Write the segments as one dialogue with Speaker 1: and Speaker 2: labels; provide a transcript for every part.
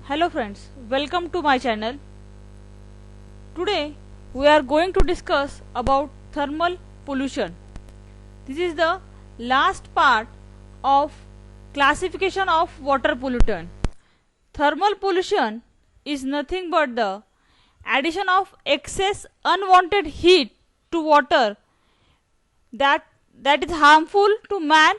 Speaker 1: Hello friends, welcome to my channel. Today we are going to discuss about thermal pollution. This is the last part of classification of water pollutant. Thermal pollution is nothing but the addition of excess unwanted heat to water that is harmful to man,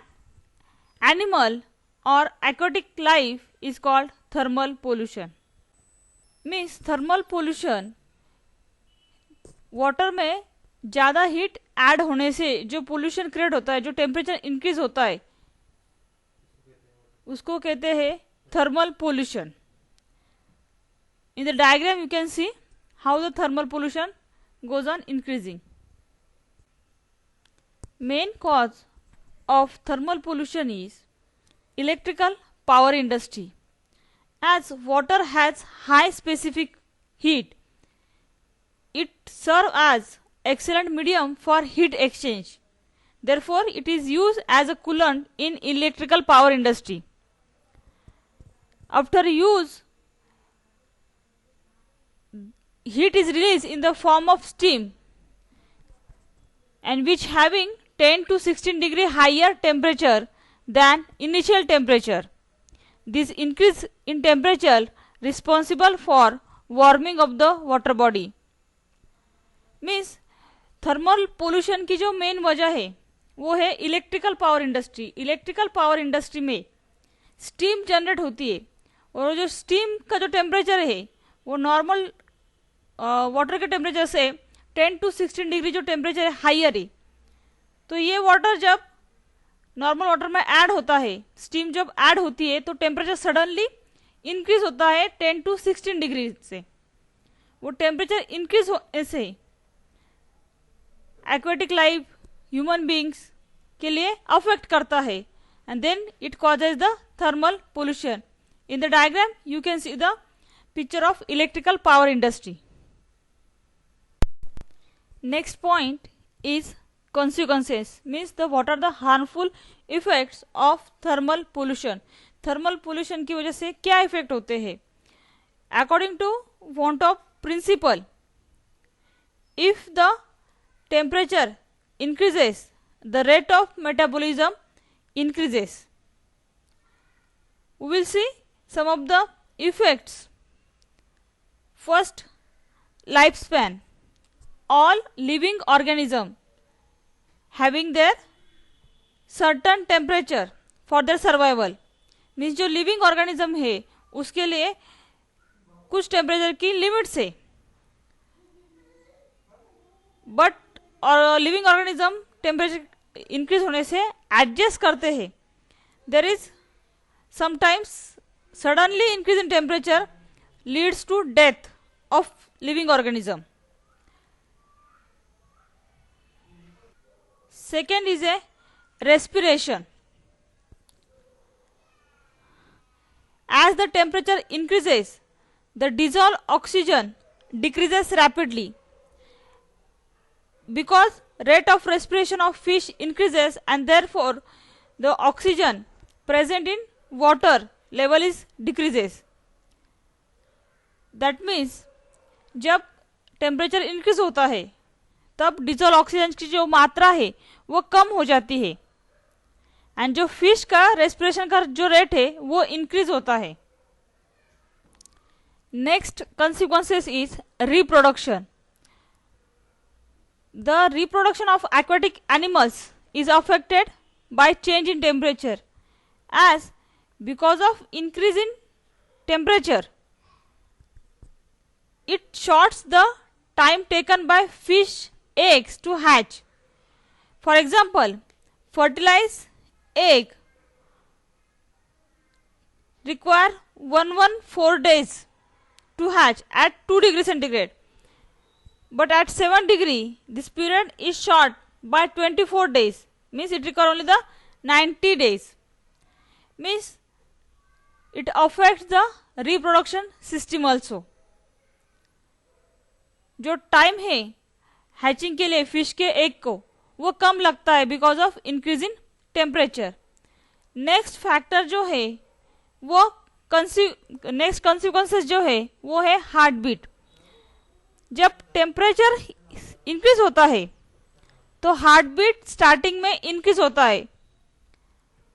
Speaker 1: animal or aquatic life is called thermal pollution. Means thermal pollution water में ज़्यादा heat add होने से जो pollution create होता है, जो temperature increase होता है, उसको कहते हैं thermal pollution. In the diagram you can see how the thermal pollution goes on increasing. Main cause of thermal pollution is electrical power industry. As water has high specific heat, it serves as excellent medium for heat exchange. Therefore, it is used as a coolant in electrical power industry. After use, heat is released in the form of steam, and which having 10 to 16 degree higher temperature than initial temperature. This increase in temperature responsible for warming of the water body. Means thermal pollution की जो main वजह है वो है electrical power industry. Electrical power industry में steam generate होती है और जो स्टीम का जो टेम्परेचर है वो नॉर्मल वाटर के टेम्परेचर से 10 to 16 डिग्री जो टेम्परेचर है हाइयर है. तो ये वाटर जब नॉर्मल वाटर में ऐड होता है, स्टीम जब ऐड होती है तो टेम्परेचर सडनली इंक्रीज होता है 10 to 16 डिग्री से. वो टेम्परेचर इंक्रीज होने से एक्वेटिक लाइफ, ह्यूमन बींग्स के लिए अफेक्ट करता है and then it causes the thermal pollution. In the diagram you can see the picture of electrical power industry. Next point is consequences, means what are the harmful effects of thermal pollution. thermal pollution की वजह से क्या effect होते हैं? according to want of principle, if the temperature increases, the rate of metabolism increases. We will see some of the effects. First, lifespan. All living organism having their certain temperature for their survival. Means जो living organism है उसके लिए कुछ temperature की limits है, but और living organism temperature increase होने से एडजस्ट करते हैं. There is sometimes suddenly increase in temperature leads to death of living organism. Second is a respiration. As the temperature increases, the dissolved oxygen decreases rapidly. Because rate of respiration of fish increases and therefore the oxygen present in water level is decreases. That means जब temperature increase होता है तब dissolve oxygen की जो मात्रा है वो कम हो जाती है एंड जो फिश का रेस्पिरेशन का जो रेट है वो इंक्रीज होता है. Next consequences is reproduction. The reproduction of aquatic animals is affected by change in temperature as because of increase in temperature it shorts the time taken by fish eggs to hatch. For example, fertilized egg require 114 days to hatch at 2 degree centigrade, but at 7 degree this period is short by 24 days, means it require only the 90 days. Means it affects the reproduction system also. जो time है hatching के लिए fish के egg को वो कम लगता है because of increase in temperature. Next factor जो है वो नेक्स्ट कॉन्सिक्वेंसेस जो है वो है हार्ट बीट। जब टेम्परेचर इंक्रीज होता है तो हार्ट बीट स्टार्टिंग में इंक्रीज होता है,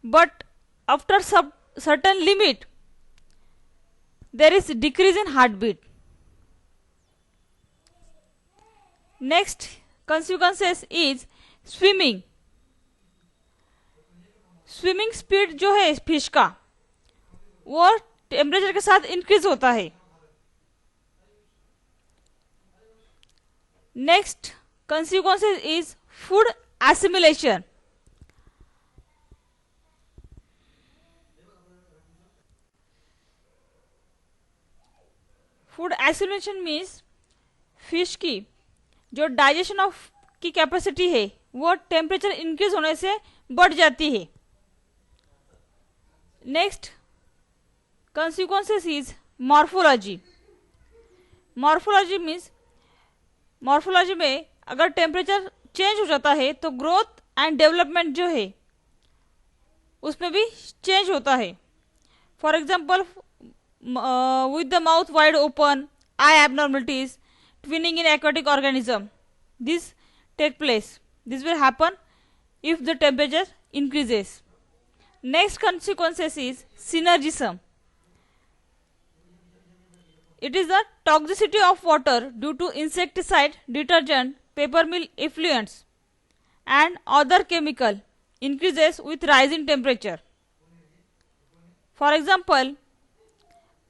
Speaker 1: but after certain limit there is decrease in heart beat. Next consequences is swimming. Swimming speed जो है फिश का वो टेम्परेचर के साथ इंक्रीज होता है। Next consequences is food assimilation. Food assimilation means fish की जो डाइजेशन ऑफ की कैपेसिटी है वो टेम्परेचर इंक्रीज होने से बढ़ जाती है। Next consequences is morphology. Morphology means morphology में अगर टेम्परेचर चेंज हो जाता है तो ग्रोथ एंड डेवलपमेंट जो है उसमें भी चेंज होता है। For example with the mouth wide open, eye abnormalities, twinning in aquatic organism, this take place. This will happen if the temperature increases. Next consequences is synergism. It is the toxicity of water due to insecticide, detergent, paper mill effluents and other chemical increases with rising temperature. For example,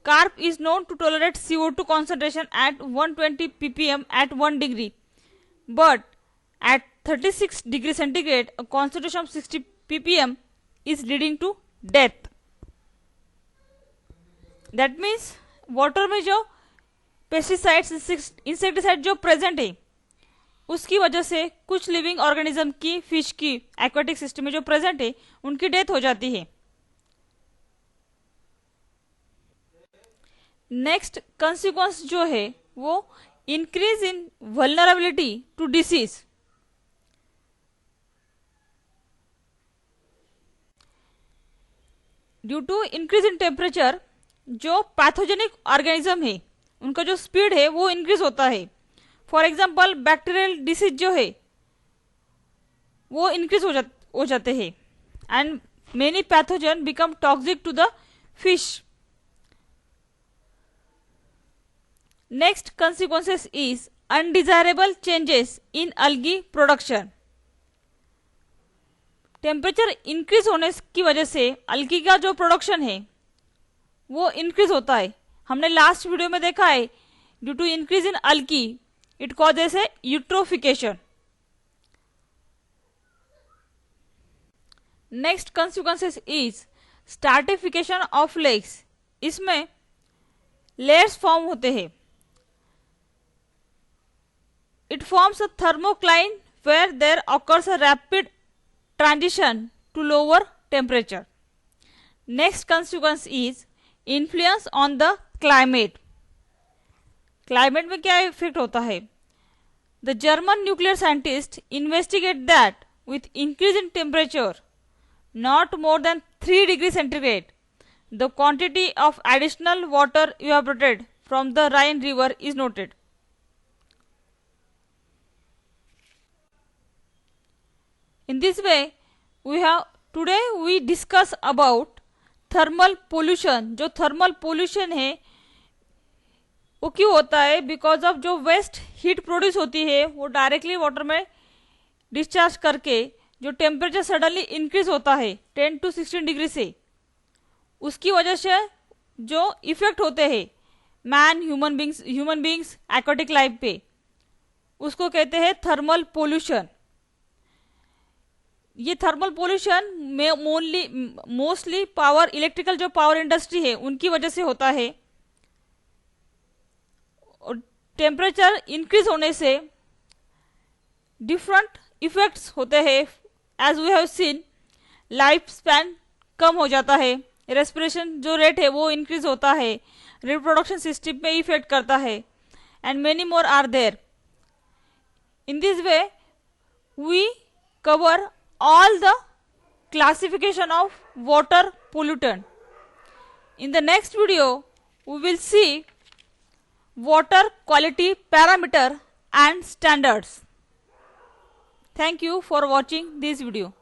Speaker 1: carp is known to tolerate CO2 concentration at 120 ppm at 1 degree, but at 36 degree centigrade a concentration of 60 ppm is leading to death. That means water में जो pesticides, insecticide जो present है उसकी वजह से कुछ living organism की, fish की एक्वाटिक सिस्टम में जो प्रेजेंट है उनकी डेथ हो जाती है। नेक्स्ट कंसिक्वेंस जो है वो increase in vulnerability to disease. Due to increase in temperature जो पैथोजेनिक ऑर्गेनिज्म है उनका जो स्पीड है वो इंक्रीज होता है। फॉर एग्जाम्पल बैक्टीरियल डिसीज जो है वो इंक्रीज हो जाते हैं and many pathogen become toxic to the fish. Next consequences is undesirable changes in algae production. Temperature increase होने की वजह से algae का जो प्रोडक्शन है वो इंक्रीज होता है। हमने लास्ट वीडियो में देखा है due to increase in algae it causes a eutrophication. Next consequences is stratification of lakes. इसमें लेयर्स फॉर्म होते हैं। It forms a thermocline where there occurs a rapid transition to lower temperature. Next consequence is influence on the climate. Climate में क्या effect होता है? The German nuclear scientist investigate that with increase in temperature not more than 3 degrees centigrade, the quantity of additional water evaporated from the Rhine river is noted. In this way, today we discuss about thermal pollution. जो thermal pollution है वो क्यों होता है? Because of जो waste heat produce होती है वो डायरेक्टली वाटर में डिस्चार्ज करके जो टेम्परेचर सडनली इंक्रीज होता है 10 to 16 डिग्री से, उसकी वजह से जो इफेक्ट होते हैं man, human beings, aquatic life पे, उसको कहते हैं थर्मल पोल्यूशन। ये thermal pollution mostly power, electrical जो पावर इंडस्ट्री है उनकी वजह से होता है। और टेम्परेचर इंक्रीज होने से डिफरेंट इफेक्ट्स होते हैं। As we have seen, life span कम हो जाता है, रेस्पिरेशन जो रेट है वो इंक्रीज होता है, रिप्रोडक्शन सिस्टम में इफेक्ट करता है and many more are there. In this way we cover all the classification of water pollutant. In the next video, we will see water quality parameter and standards. Thank you for watching this video.